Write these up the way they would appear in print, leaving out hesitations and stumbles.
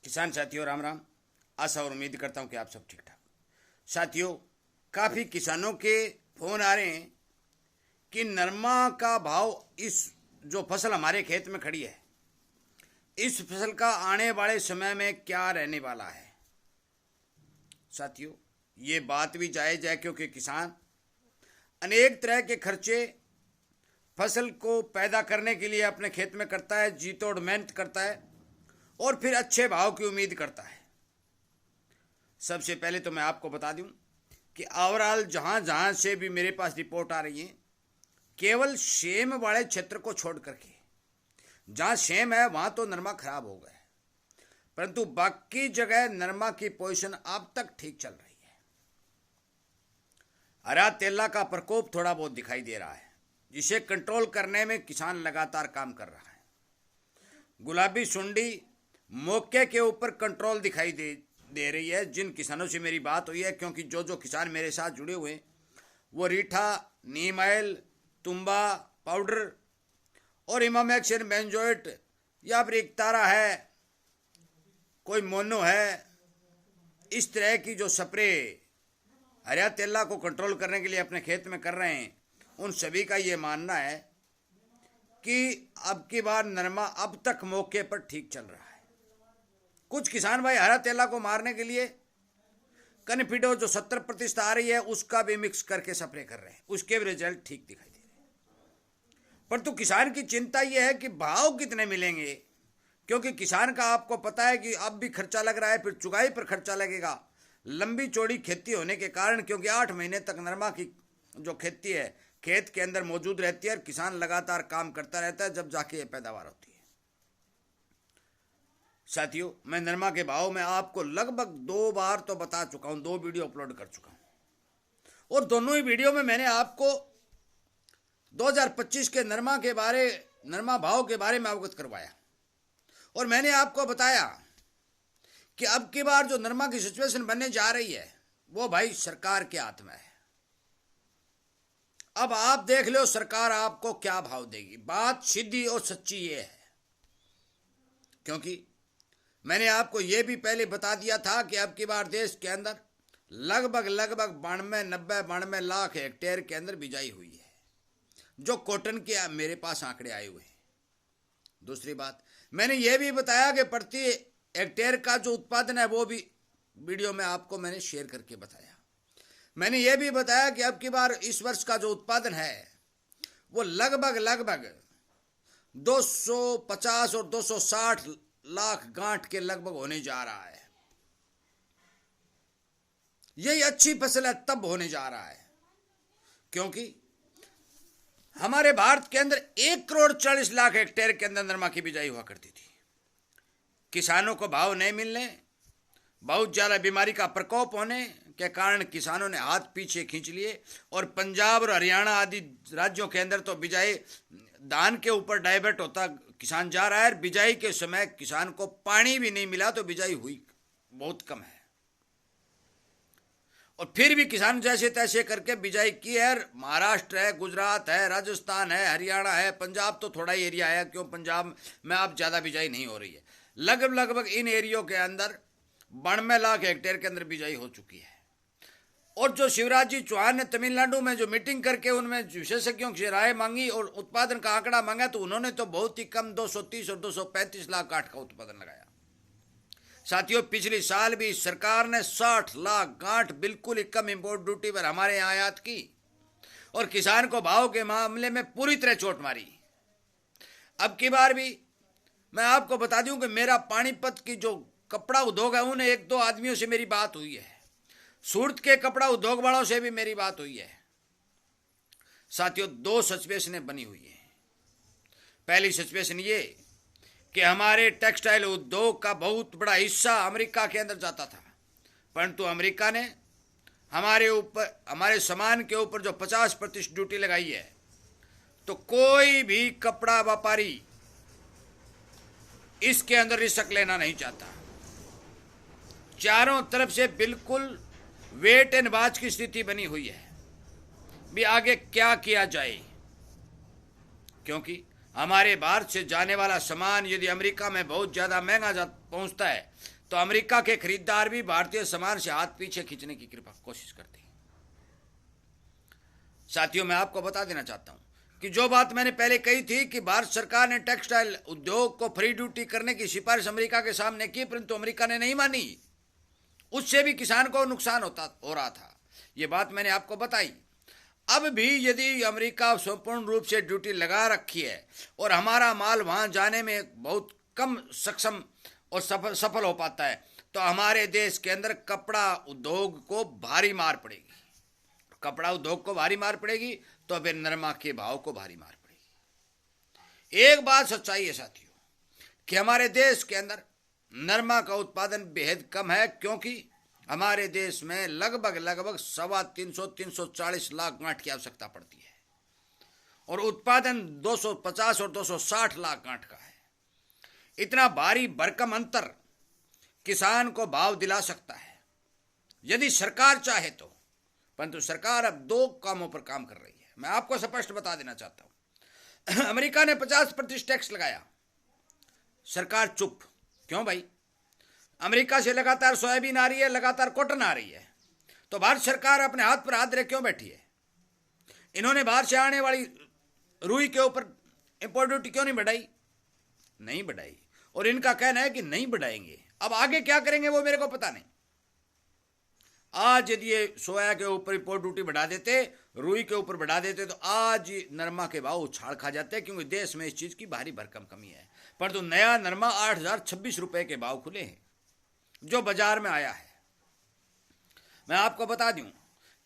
किसान साथियों राम राम। आशा और उम्मीद करता हूं कि आप सब ठीक ठाक। साथियों, काफ़ी किसानों के फोन आ रहे हैं कि नरमा का भाव, इस जो फसल हमारे खेत में खड़ी है, इस फसल का आने वाले समय में क्या रहने वाला है। साथियों, ये बात भी जायज़ है क्योंकि किसान अनेक तरह के खर्चे फसल को पैदा करने के लिए अपने खेत में करता है, जी तोड़ मेहनत करता है और फिर अच्छे भाव की उम्मीद करता है। सबसे पहले तो मैं आपको बता दूं कि ओवरऑल जहां जहां से भी मेरे पास रिपोर्ट आ रही है, केवल सेम वाले क्षेत्र को छोड़ करके जहां सेम है वहां तो नरमा खराब हो गया है, परंतु बाकी जगह नरमा की पोजीशन अब तक ठीक चल रही है। हरा तेला का प्रकोप थोड़ा बहुत दिखाई दे रहा है, जिसे कंट्रोल करने में किसान लगातार काम कर रहा है। गुलाबी सुंडी मौके के ऊपर कंट्रोल दिखाई दे रही है। जिन किसानों से मेरी बात हुई है, क्योंकि जो किसान मेरे साथ जुड़े हुए हैं वो रीठा, नीम ऑयल, तुम्बा पाउडर और इमामैक्सिन बेंजोएट या फिर एकतारा है, कोई मोनो है, इस तरह की जो स्प्रे हरा तेला को कंट्रोल करने के लिए अपने खेत में कर रहे हैं, उन सभी का ये मानना है कि अब की बार नरमा अब तक मौके पर ठीक चल रहा है। कुछ किसान भाई हरा तेला को मारने के लिए कनिफिडो जो 70% आ रही है उसका भी मिक्स करके स्प्रे कर रहे हैं, उसके भी रिजल्ट ठीक दिखाई दे रहे हैं। परंतु किसान की चिंता यह है कि भाव कितने मिलेंगे, क्योंकि किसान का आपको पता है कि अब भी खर्चा लग रहा है, फिर चुगाई पर खर्चा लगेगा। लंबी चौड़ी खेती होने के कारण, क्योंकि 8 महीने तक नरमा की जो खेती है खेत के अंदर मौजूद रहती है और किसान लगातार काम करता रहता है, जब जाके ये पैदावार होती है। साथियों, मैं नरमा के भाव में आपको लगभग 2 बार तो बता चुका हूं, 2 वीडियो अपलोड कर चुका हूं और दोनों ही वीडियो में मैंने आपको 2025 के नरमा भाव के बारे में अवगत करवाया और मैंने आपको बताया कि अब की बार जो नरमा की सिचुएशन बनने जा रही है वो भाई सरकार के हाथ में है। अब आप देख लो सरकार आपको क्या भाव देगी। बात सीधी और सच्ची ये है, क्योंकि मैंने आपको ये भी पहले बता दिया था कि अब की बार देश के अंदर लगभग 92 लाख हेक्टेयर के अंदर बिजाई हुई है, जो कॉटन के मेरे पास आंकड़े आए हुए हैं। दूसरी बात, मैंने ये भी बताया कि प्रति हेक्टेयर का जो उत्पादन है वो भी वीडियो में आपको मैंने शेयर करके बताया। मैंने ये भी बताया कि अब की बार इस वर्ष का जो उत्पादन है वो लगभग 250 और 260 लाख गांठ के लगभग होने जा रहा है। यही अच्छी फसल है तब होने जा रहा है, क्योंकि हमारे भारत के अंदर 1,40,00,000 हेक्टेयर के अंदर नरमा की बिजाई हुआ करती थी। किसानों को भाव नहीं मिलने, बहुत ज्यादा बीमारी का प्रकोप होने के कारण किसानों ने हाथ पीछे खींच लिए और पंजाब और हरियाणा आदि राज्यों के अंदर तो बिजाई धान के ऊपर डाइवर्ट होता किसान जा रहा है। बिजाई के समय किसान को पानी भी नहीं मिला तो बिजाई हुई बहुत कम है, और फिर भी किसान जैसे तैसे करके बिजाई की है। महाराष्ट्र है, गुजरात है, राजस्थान है, हरियाणा है, पंजाब तो थोड़ा ही एरिया है, क्यों पंजाब में अब ज़्यादा बिजाई नहीं हो रही है। लगभग इन एरियो के अंदर 92 लाख हेक्टेयर के अंदर बिजाई हो चुकी है। और जो शिवराज जी चौहान ने तमिलनाडु में जो मीटिंग करके उनमें विशेषज्ञों से राय मांगी और उत्पादन का आंकड़ा मांगा, तो उन्होंने तो बहुत ही कम 230 और 235 लाख गांठ का उत्पादन लगाया। साथियों, पिछले साल भी सरकार ने 60 लाख गांठ बिल्कुल ही कम इंपोर्ट ड्यूटी पर हमारे यहाँ आयात की और किसान को भाव के मामले में पूरी तरह चोट मारी। अब की बार भी मैं आपको बता दूं कि मेरा पानीपत की जो कपड़ा उद्योग है, उन्हें 1-2 आदमियों से मेरी बात हुई है। सूरत के कपड़ा उद्योग वालों से भी मेरी बात हुई है। साथियों, 2 सिचुएशनें बनी हुई है। पहली सिचुएशन ये कि हमारे टेक्सटाइल उद्योग का बहुत बड़ा हिस्सा अमेरिका के अंदर जाता था, परंतु अमेरिका ने हमारे सामान के ऊपर जो 50% ड्यूटी लगाई है, तो कोई भी कपड़ा व्यापारी इसके अंदर रिस्क लेना नहीं चाहता। चारों तरफ से बिल्कुल वेट एंड वॉच की स्थिति बनी हुई है भी आगे क्या किया जाए, क्योंकि हमारे भारत से जाने वाला सामान यदि अमेरिका में बहुत ज़्यादा महंगा पहुंचता है तो अमेरिका के खरीदार भी भारतीय सामान से हाथ पीछे खींचने की कोशिश करते हैं। साथियों, मैं आपको बता देना चाहता हूं कि जो बात मैंने पहले कही थी कि भारत सरकार ने टेक्सटाइल उद्योग को फ्री ड्यूटी करने की सिफारिश अमेरिका के सामने की, परंतु अमेरिका ने नहीं मानी। उससे भी किसान को नुकसान हो रहा था। ये बात मैंने आपको बताई। अब भी यदि अमेरिका संपूर्ण रूप से ड्यूटी लगा रखी है और हमारा माल वहां जाने में बहुत कम सक्षम और सफल हो पाता है, तो हमारे देश के अंदर कपड़ा उद्योग को भारी मार पड़ेगी। कपड़ा उद्योग को भारी मार पड़ेगी तो फिर नरमा के भाव को भारी मार पड़ेगी। एक बात सच्चाई है साथियों कि हमारे देश के अंदर नरमा का उत्पादन बेहद कम है, क्योंकि हमारे देश में लगभग 340 लाख गांठ की आवश्यकता पड़ती है और उत्पादन 250 और 260 लाख गांठ का है। इतना भारी भरकम अंतर किसान को भाव दिला सकता है यदि सरकार चाहे तो, परंतु सरकार अब दो कामों पर काम कर रही है। मैं आपको स्पष्ट बता देना चाहता हूं। अमेरिका ने 50% टैक्स लगाया, सरकार चुप। क्यों भाई? अमेरिका से लगातार सोयाबीन आ रही है, लगातार कॉटन आ रही है, तो भारत सरकार अपने हाथ पर हाथ रख क्यों बैठी है? इन्होंने बाहर से आने वाली रुई के ऊपर इंपोर्ट ड्यूटी क्यों नहीं बढ़ाई? नहीं बढ़ाई, और इनका कहना है कि नहीं बढ़ाएंगे। अब आगे क्या करेंगे वो मेरे को पता नहीं। आज यदि ये सोया के ऊपर इंपोर्ट ड्यूटी बढ़ा देते, रुई के ऊपर बढ़ा देते, तो आज नरमा के भाव उछाल खा जाते, क्योंकि देश में इस चीज की भारी भरकम कमी है। पर तो नया नरमा 8,026 रुपए के भाव खुले हैं जो बाजार में आया है। मैं आपको बता दूं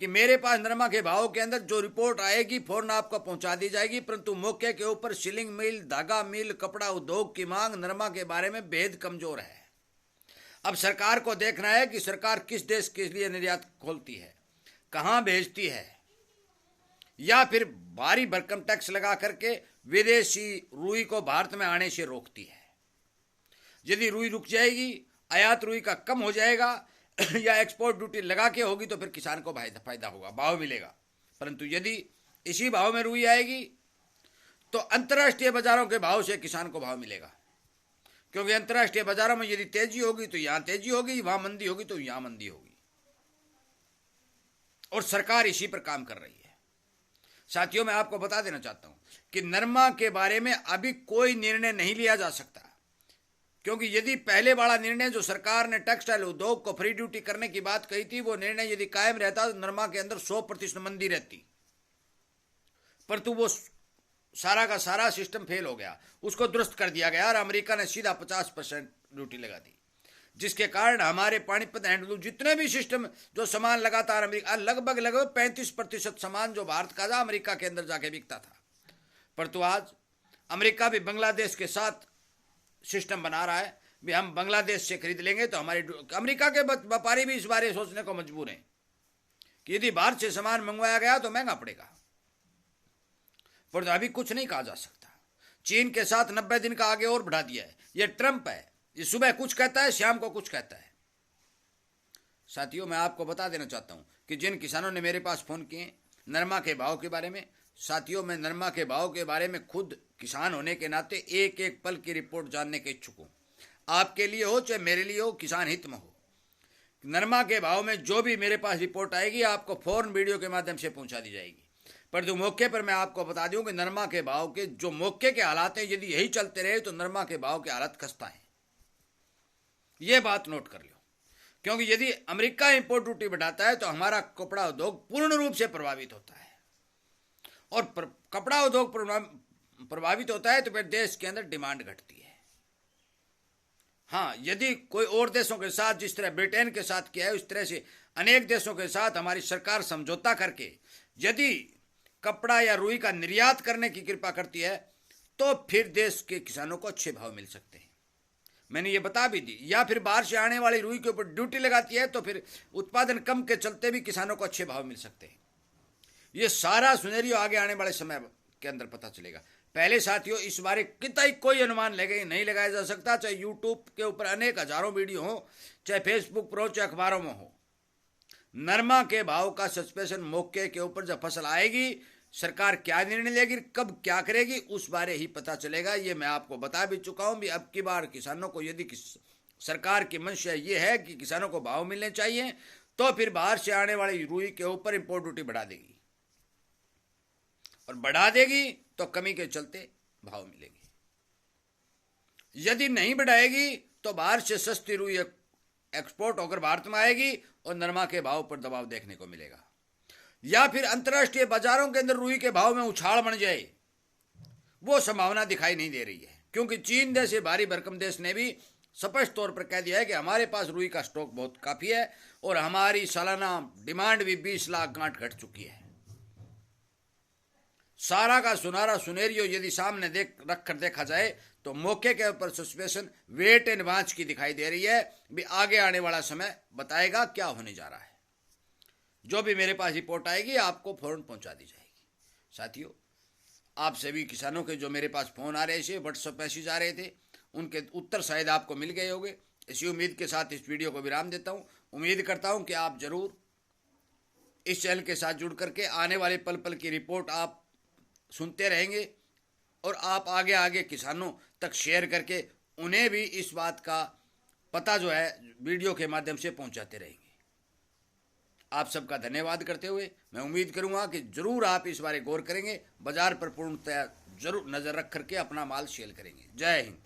कि मेरे पास नरमा के भाव के अंदर जो रिपोर्ट आएगी फौरन आपको पहुंचा दी जाएगी, परंतु मौके के ऊपर शिलिंग मिल, धागा मिल, कपड़ा उद्योग की मांग नरमा के बारे में बेहद कमजोर है। अब सरकार को देखना है कि सरकार किस देश के लिए निर्यात खोलती है, कहां भेजती है, या फिर भारी भरकम टैक्स लगा करके विदेशी रुई को भारत में आने से रोकती है। यदि रुई रुक जाएगी, आयात रुई का कम हो जाएगा या एक्सपोर्ट ड्यूटी लगा के होगी, तो फिर किसान को फायदा होगा, भाव मिलेगा। परंतु यदि इसी भाव में रुई आएगी तो अंतर्राष्ट्रीय बाजारों के भाव से किसान को भाव मिलेगा, क्योंकि अंतर्राष्ट्रीय बाजारों में यदि तेजी होगी तो यहां तेजी होगी, वहां मंदी होगी तो यहां मंदी होगी, और सरकार इसी पर काम कर रही है। साथियों, मैं आपको बता देना चाहता हूं कि नरमा के बारे में अभी कोई निर्णय नहीं लिया जा सकता, क्योंकि यदि पहले वाला निर्णय जो सरकार ने टेक्सटाइल उद्योग को फ्री ड्यूटी करने की बात कही थी, वो निर्णय यदि कायम रहता तो नरमा के अंदर 100% मंदी रहती, परंतु वो सारा का सारा सिस्टम फेल हो गया, उसको दुरुस्त कर दिया गया और अमेरिका ने सीधा 50% ड्यूटी लगा दी, जिसके कारण हमारे पानीपत हैंडलूम जितने भी सिस्टम जो सामान लगातार अमेरिका लगभग 35% सामान जो भारत का था अमेरिका के अंदर जाके बिकता था। परंतु आज अमेरिका भी बांग्लादेश के साथ सिस्टम बना रहा है, भी हम बांग्लादेश से खरीद लेंगे, तो हमारे अमेरिका के व्यापारी भी इस बारे सोचने को मजबूर हैं कि यदि भारत से सामान मंगवाया गया तो महंगा पड़ेगा। पर तो अभी कुछ नहीं कहा जा सकता। चीन के साथ 90 दिन का आगे और बढ़ा दिया है। यह ट्रंप है, ये सुबह कुछ कहता है, शाम को कुछ कहता है। साथियों, मैं आपको बता देना चाहता हूं कि जिन किसानों ने मेरे पास फोन किए नरमा के भाव के बारे में, साथियों, मैं नरमा के भाव के बारे में खुद किसान होने के नाते एक एक पल की रिपोर्ट जानने के इच्छुक हूं। आपके लिए हो चाहे मेरे लिए हो, किसान हित में हो। नरमा के भाव में जो भी मेरे पास रिपोर्ट आएगी आपको फौरन वीडियो के माध्यम से पहुंचा दी जाएगी। पर जो मौके पर मैं आपको बता दूं कि नरमा के भाव के जो मौके के हालात हैं, यदि यही चलते रहे तो नरमा के भाव के हालत खस्ता है। यह बात नोट कर लो, क्योंकि यदि अमेरिका इंपोर्ट ड्यूटी बढ़ाता है तो हमारा कपड़ा उद्योग पूर्ण रूप से प्रभावित होता है, और कपड़ा उद्योग प्रभावित होता है तो फिर देश के अंदर डिमांड घटती है। हाँ, यदि कोई और देशों के साथ जिस तरह ब्रिटेन के साथ किया है उस तरह से अनेक देशों के साथ हमारी सरकार समझौता करके यदि कपड़ा या रुई का निर्यात करने की कृपा करती है तो फिर देश के किसानों को अच्छे भाव मिल सकते हैं। मैंने ये बता भी दी। या फिर बाहर से आने वाली रुई के ऊपर ड्यूटी लगाती है तो फिर उत्पादन कम के चलते भी किसानों को अच्छे भाव मिल सकते हैं। ये सारा सुनेरियो आगे आने वाले समय के अंदर पता चलेगा। पहले साथियों, इस बारे कितना कोई अनुमान नहीं लगाया जा सकता, चाहे यूट्यूब के ऊपर अनेक हजारों वीडियो हो, चाहे फेसबुक पर हो, चाहे अखबारों में हो। नरमा के भाव का सस्पेंशन मौके के ऊपर जब फसल आएगी, सरकार क्या निर्णय लेगी, कब क्या करेगी, उस बारे ही पता चलेगा। ये मैं आपको बता भी चुका हूं। भी अब की बार किसानों को यदि सरकार की मंशा ये है कि किसानों को भाव मिलने चाहिए, तो फिर बाहर से आने वाली रुई के ऊपर इंपोर्ट ड्यूटी बढ़ा देगी, और बढ़ा देगी तो कमी के चलते भाव मिलेगी। यदि नहीं बढ़ाएगी तो बाहर से सस्ती रुई एक्सपोर्ट होकर भारत में आएगी और नरमा के भाव पर दबाव देखने को मिलेगा, या फिर अंतर्राष्ट्रीय बाजारों के अंदर रुई के भाव में उछाल बन जाए, वो संभावना दिखाई नहीं दे रही है, क्योंकि चीन जैसे भारी भरकम देश ने भी स्पष्ट तौर पर कह दिया है कि हमारे पास रुई का स्टॉक बहुत काफी है और हमारी सालाना डिमांड भी 20 लाख गांठ घट चुकी है। सारा का सुनारा सुनेरियो यदि सामने रखकर देखा जाए तो मौके के ऊपर सिचुएशन वेट एंड वॉच की दिखाई दे रही है। भी आगे आने वाला समय बताएगा क्या होने जा रहा है। जो भी मेरे पास रिपोर्ट आएगी आपको फौरन पहुंचा दी जाएगी। साथियों, आप सभी किसानों के जो मेरे पास फोन आ रहे थे, व्हाट्सएप मैसेज आ रहे थे, उनके उत्तर शायद आपको मिल गए होंगे। इसी उम्मीद के साथ इस वीडियो को विराम देता हूं। उम्मीद करता हूं कि आप जरूर इस चैनल के साथ जुड़ करके आने वाले पल पल की रिपोर्ट आप सुनते रहेंगे और आप आगे आगे किसानों तक शेयर करके उन्हें भी इस बात का पता जो है वीडियो के माध्यम से पहुंचाते रहेंगे। आप सबका धन्यवाद करते हुए मैं उम्मीद करूंगा कि जरूर आप इस बारे गौर करेंगे, बाजार पर पूर्णतया जरूर नजर रख करके अपना माल सेल करेंगे। जय हिंद।